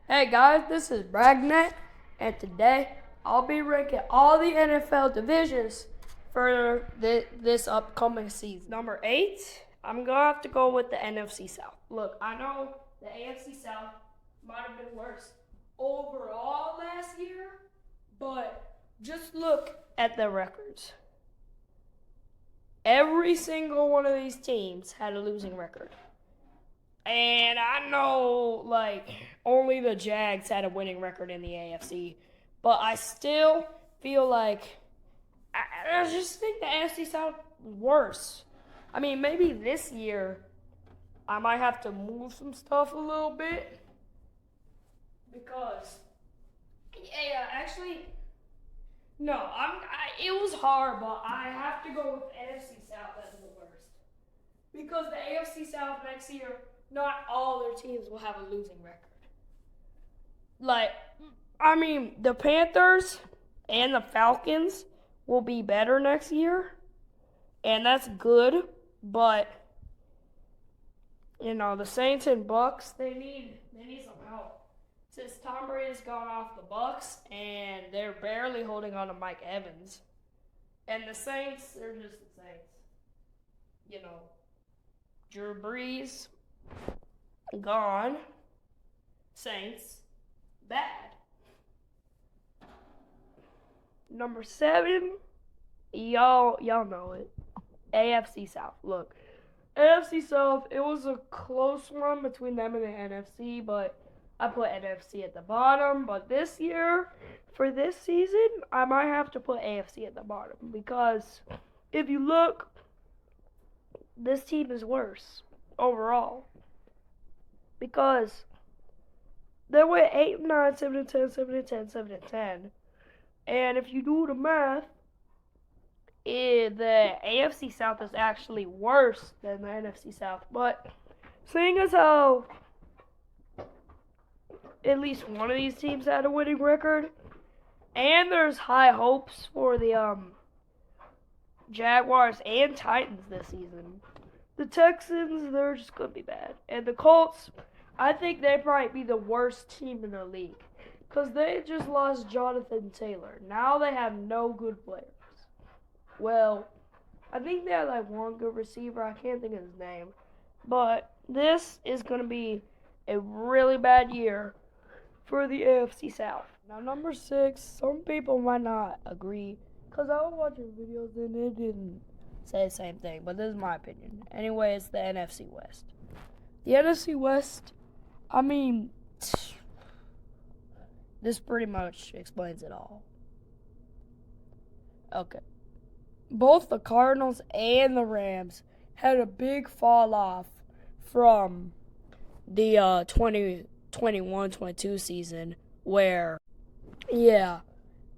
Hey guys, this is Bragnet, and today I'll be ranking all the NFL divisions for this upcoming season. Number 8, I'm gonna have to go with the NFC South. Look, I know the AFC South might have been worse overall last year, but just look at the records. Every single one of these teams had a losing record. And I know, only the Jags had a winning record in the AFC. But I still feel like, I just think the AFC South is worse. I mean, maybe this year I might have to move some stuff a little bit. Because, actually, no, it was hard, but I have to go with NFC South as the worst. Because the AFC South next year, not all their teams will have a losing record. The Panthers and the Falcons will be better next year, and that's good. But the Saints and Bucks, they need some help. Since Tom Brady's gone off the Bucks, and they're barely holding on to Mike Evans, and the Saints, they're just the Saints. Drew Brees gone. Saints bad. Number 7, y'all know it. AFC South. Look, AFC South, it was a close one between them and the NFC, but I put NFC at the bottom. But this year, for this season, I might have to put AFC at the bottom because if you look, this team is worse overall. Because they went 8-9, 7-10, 7-10, 7-10. And if you do the math, the AFC South is actually worse than the NFC South. But seeing as how at least one of these teams had a winning record, and there's high hopes for the Jaguars and Titans this season. The Texans, they're just going to be bad. And the Colts, I think they might be the worst team in the league because they just lost Jonathan Taylor. Now they have no good players. Well, I think they have one good receiver. I can't think of his name. But this is going to be a really bad year for the AFC South. Now, number 6, some people might not agree because I was watching videos and it didn't say the same thing, but this is my opinion. Anyway, it's the NFC West. The NFC West, this pretty much explains it all. Okay. Both the Cardinals and the Rams had a big fall off from the 2021-22 season where,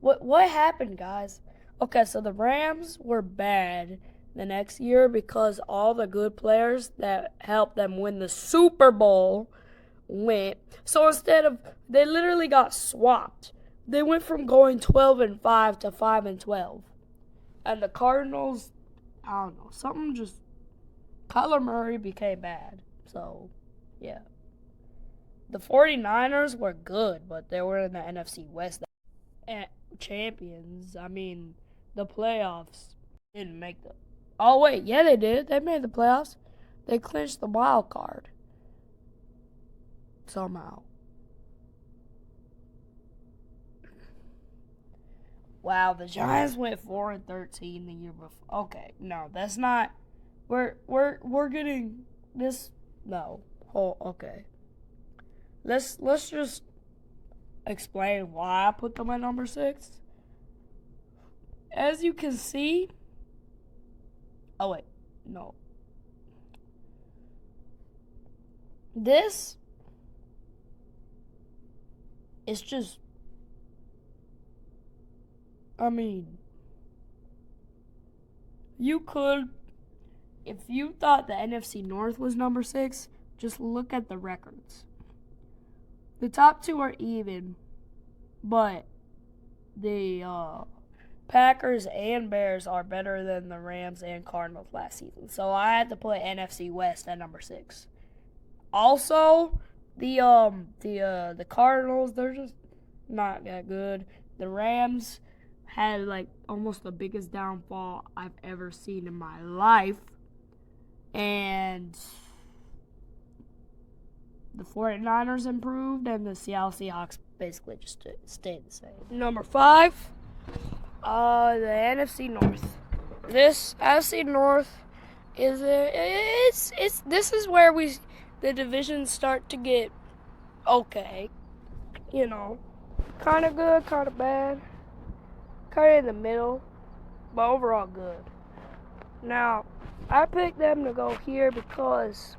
what happened, guys? Okay, so the Rams were bad the next year because all the good players that helped them win the Super Bowl went. So they literally got swapped. They went from going 12-5 to 5-12. And the Cardinals, I don't know, Kyler Murray became bad. So, yeah. The 49ers were good, but they were in the NFC West champions. The playoffs didn't make them. Oh, wait, yeah, they did. They made the playoffs. They clinched the wild card. Somehow. Wow, the Giants went 4-13 the year before. Okay, no, that's not. We're getting this. No. Oh, okay. Let's just explain why I put them at number 6. As you can see. Oh wait, no. This is just. You could, if you thought the NFC North was number 6, just look at the records. The top 2 are even, but the Packers and Bears are better than the Rams and Cardinals last season. So I had to put NFC West at number 6. Also, The Cardinals, they're just not that good. The Rams had like almost the biggest downfall I've ever seen in my life. And the 49ers improved, and the Seattle Seahawks basically just stayed the same. Number 5, the NFC North. This NFC North is this is where the divisions start to get okay, you know, kind of good, kind of bad, kind of in the middle, but overall good. Now, I picked them to go here because,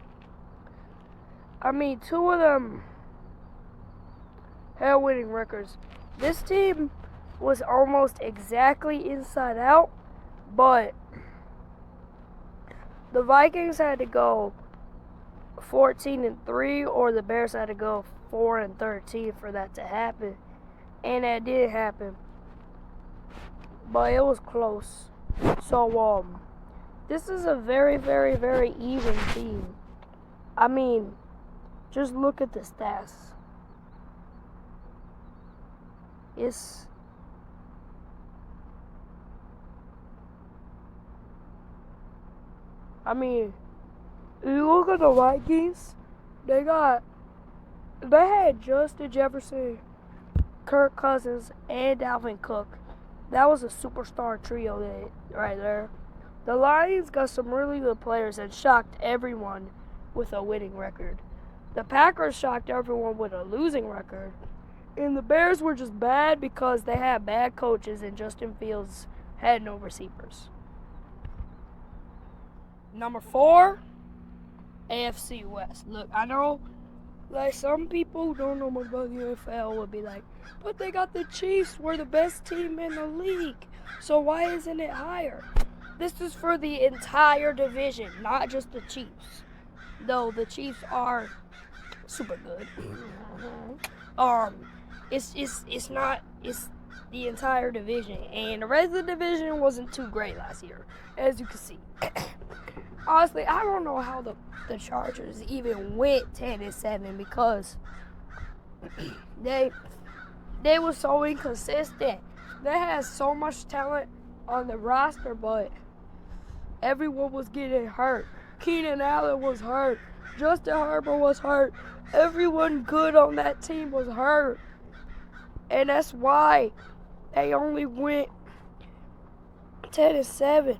I mean, 2 of them had winning records. This team was almost exactly inside out, but the Vikings had to go 14-3, or the Bears had to go 4-13 for that to happen, and that did happen. But it was close. So this is a very, very, very even team. I mean, just look at the stats. I mean, you look at the Vikings, they had Justin Jefferson, Kirk Cousins, and Dalvin Cook. That was a superstar trio right there. The Lions got some really good players and shocked everyone with a winning record. The Packers shocked everyone with a losing record. And the Bears were just bad because they had bad coaches and Justin Fields had no receivers. Number 4, AFC West. Look, I know, like, some people who don't know much about the NFL would be like, but they got the Chiefs. We're the best team in the league. So why isn't it higher? This is for the entire division, not just the Chiefs. Though the Chiefs are super good. It's the entire division. And the rest of the division wasn't too great last year, as you can see. Honestly, I don't know how the Chargers even went 10-7 because they were so inconsistent. They had so much talent on the roster, but everyone was getting hurt. Keenan Allen was hurt. Justin Herbert was hurt. Everyone good on that team was hurt. And that's why they only went 10-7.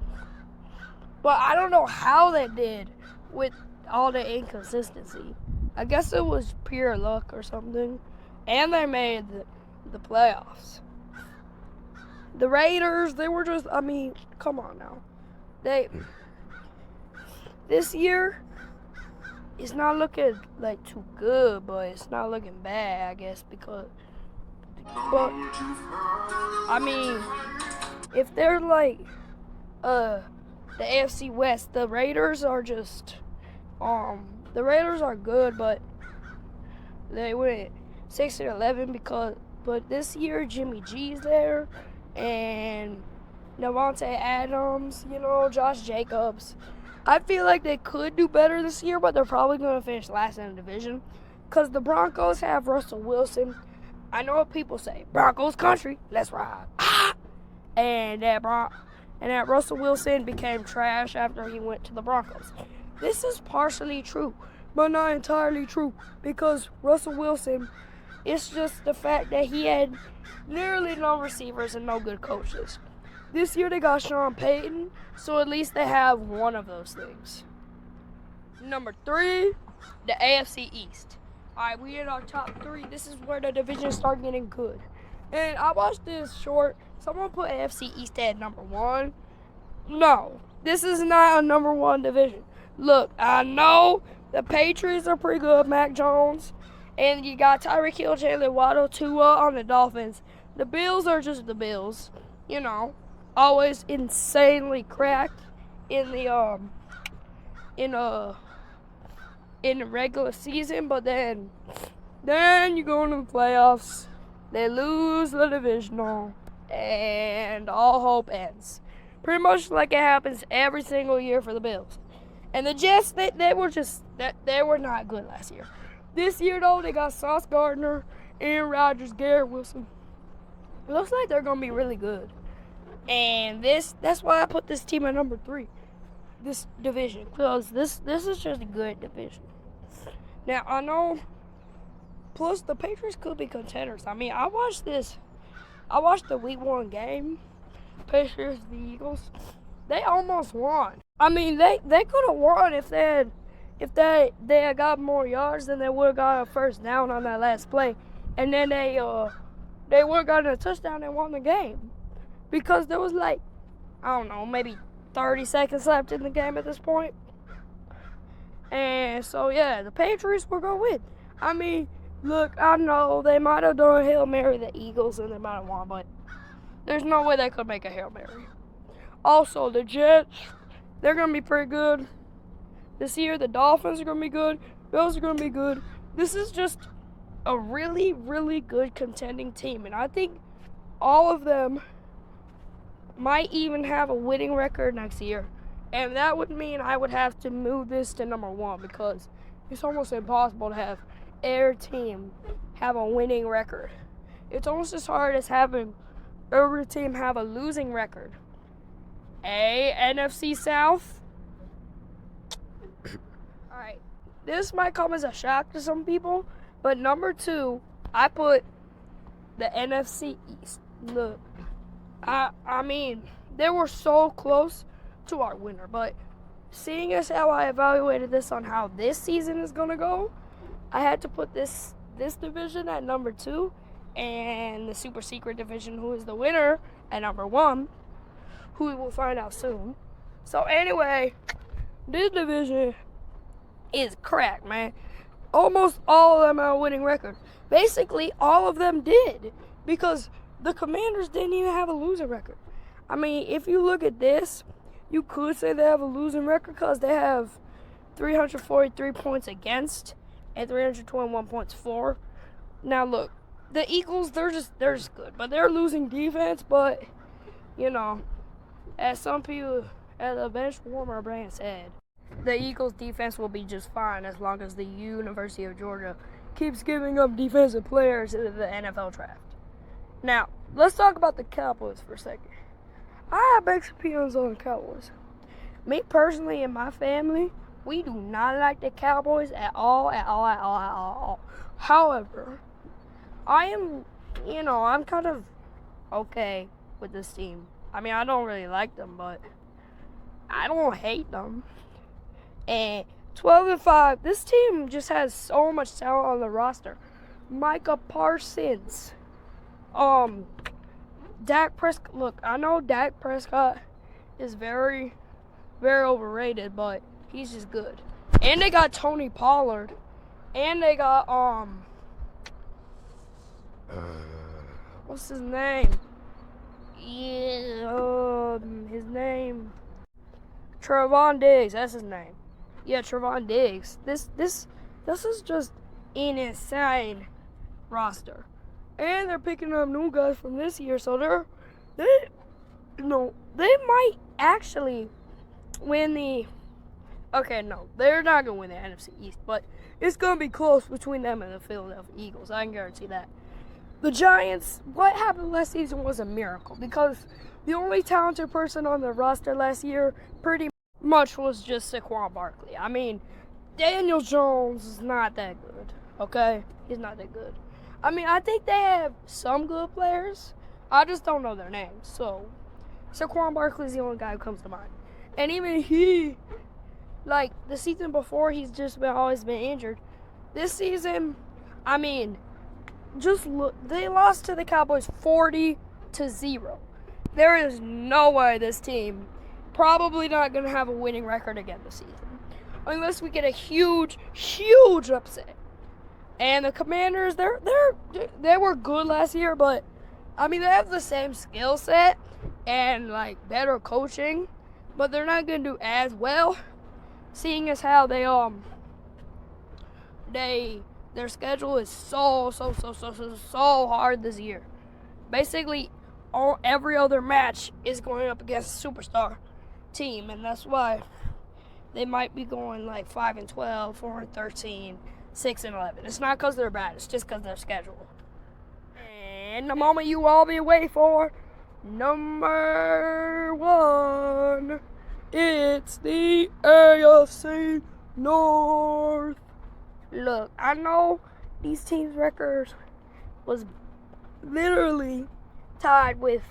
But I don't know how they did with all the inconsistency. I guess it was pure luck or something. And they made the playoffs. The Raiders, they were just, I mean, come on now. This year, it's not looking like too good, but it's not looking bad, I guess, because, but, I mean, if they're like, the AFC West, the Raiders are just, the Raiders are good, but they went 6-11 but this year Jimmy G's there, and Devontae Adams, Josh Jacobs. I feel like they could do better this year, but they're probably going to finish last in the division because the Broncos have Russell Wilson. I know what people say, Broncos country, let's ride. And that Russell Wilson became trash after he went to the Broncos. This is partially true, but not entirely true, because Russell Wilson, it's just the fact that he had nearly no receivers and no good coaches. This year they got Sean Payton, so at least they have one of those things. Number 3, the AFC East. All right, we in our top 3. This is where the divisions start getting good. And I watched this short. Someone put AFC East at number 1. No, this is not a number 1 division. Look, I know the Patriots are pretty good, Mac Jones. And you got Tyreek Hill, Jalen Waddle, Tua on the Dolphins. The Bills are just the Bills, always insanely cracked in the regular season, but then you go into the playoffs, they lose the divisional, and all hope ends. Pretty much like it happens every single year for the Bills. And the Jets, they were not good last year. This year, though, they got Sauce Gardner, Aaron Rodgers, Garrett Wilson. It looks like they're going to be really good. And that's why I put this team at number 3, this division, because this is just a good division. Now, I know, plus the Patriots could be contenders. I mean, I watched the Week 1 game, Patriots v. Eagles. They almost won. I mean, they could have won if they had got more yards, then they would have got a first down on that last play, and then they would have gotten a touchdown and won the game, because there was like, I don't know, maybe 30 seconds left in the game at this point. And so yeah, the Patriots were gonna win. I mean, look, I know they might have done a Hail Mary the Eagles and they might have won, but there's no way they could make a Hail Mary. Also, the Jets, they're gonna be pretty good this year. The Dolphins are gonna be good. Bills are gonna be good. This is just a really, really good contending team, and I think all of them might even have a winning record next year. And that would mean I would have to move this to number 1, because it's almost impossible to have every team have a winning record. It's almost as hard as having every team have a losing record. NFC South. Alright, this might come as a shock to some people, but number 2, I put the NFC East. Look, I mean, they were so close to our winner, but seeing as how I evaluated this on how this season is gonna go, I had to put this division at number 2 and the super secret division, who is the winner, at number 1, who we will find out soon. So anyway, this division is cracked, man. Almost all of them have a winning record. Basically, all of them did, because the Commanders didn't even have a losing record. I mean, if you look at this, you could say they have a losing record because they have 343 points against and 321 points for. Now look, the Eagles, they're just good, but they're losing defense. But you know, as some people at the bench warmer brand said, the Eagles defense will be just fine as long as the University of Georgia keeps giving up defensive players in the NFL draft. Now, let's talk about the Cowboys for a second. I have mixed opinions on the Cowboys. Me personally and my family, we do not like the Cowboys at all. However, I'm kind of okay with this team. I mean, I don't really like them, but I don't hate them. And 12-5, this team just has so much talent on the roster. Micah Parsons, Dak Prescott. Look, I know Dak Prescott is very, very overrated, but he's just good. And they got Tony Pollard, and they got what's his name? Yeah, his name, Trevon Diggs. That's his name. Yeah, Trevon Diggs. This is just an insane roster. And they're picking up new guys from this year, so they might actually win the. Okay, no, they're not gonna win the NFC East, but it's gonna be close between them and the Philadelphia Eagles. I can guarantee that. The Giants, what happened last season was a miracle, because the only talented person on the roster last year pretty much was just Saquon Barkley. I mean, Daniel Jones is not that good. Okay, he's not that good. I mean, I think they have some good players. I just don't know their names. So, Saquon Barkley is the only guy who comes to mind. And even he, like, the season before, he's just always been injured. This season, I mean, just look, they lost to the Cowboys 40-0. There is no way this team probably not going to have a winning record again this season, unless we get a huge upset. And the Commanders, they were good last year, but I mean, they have the same skill set and like better coaching, but they're not going to do as well, seeing as how their schedule is so hard this year. Basically, every other match is going up against a superstar team, and that's why they might be going like 5-12, 4-13, 6-11. It's not because they're bad. It's just because their schedule. And the moment you all be waiting for, number 1, it's the AFC North. Look, I know these teams' records was literally tied with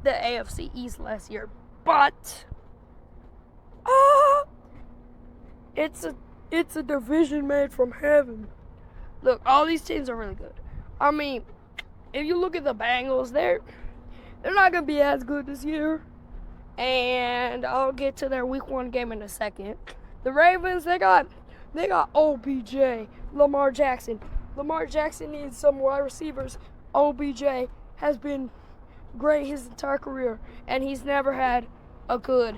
the AFC East last year, but it's a division made from heaven. Look, all these teams are really good. I mean, if you look at the Bengals, they're not gonna be as good this year, and I'll get to their Week 1 game in a second. The Ravens, they got OBJ, Lamar Jackson. Lamar Jackson needs some wide receivers. OBJ has been great his entire career, and he's never had a good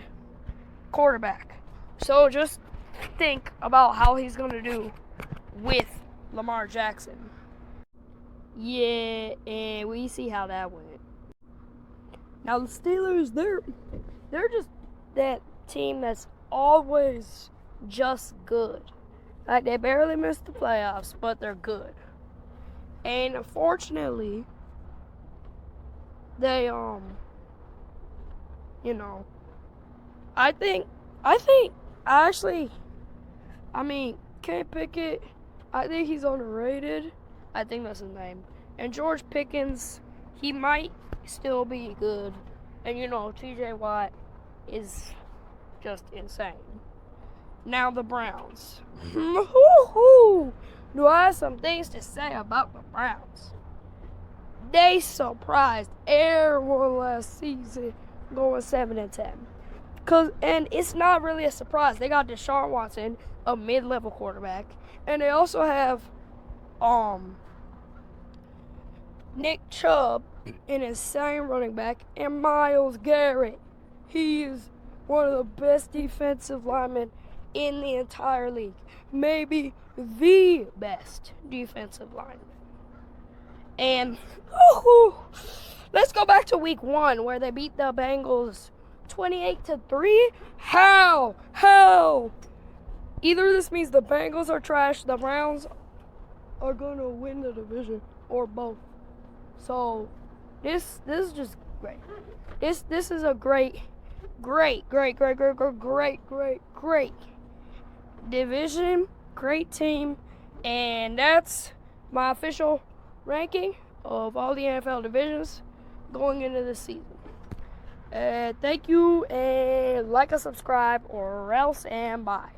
quarterback. So just think about how he's going to do with Lamar Jackson. Yeah, and we see how that went. Now the Steelers, they're just that team that's always just good. Like, they barely missed the playoffs, but they're good. And unfortunately, they Kenny Pickett, I think he's underrated. I think that's his name. And George Pickens, he might still be good. And TJ Watt is just insane. Now the Browns. Do I have some things to say about the Browns? They surprised everyone last season going 7-10. And it's not really a surprise. They got Deshaun Watson, a mid-level quarterback, and they also have Nick Chubb, an insane running back, and Myles Garrett. He is one of the best defensive linemen in the entire league. Maybe the best defensive lineman. And let's go back to Week 1 where they beat the Bengals 28-3. How? Either this means the Bengals are trash, the Browns are gonna win the division, or both. So this is just great. This is a great division, great team, and that's my official ranking of all the NFL divisions going into this season. Thank you, and like and subscribe, or else, and bye.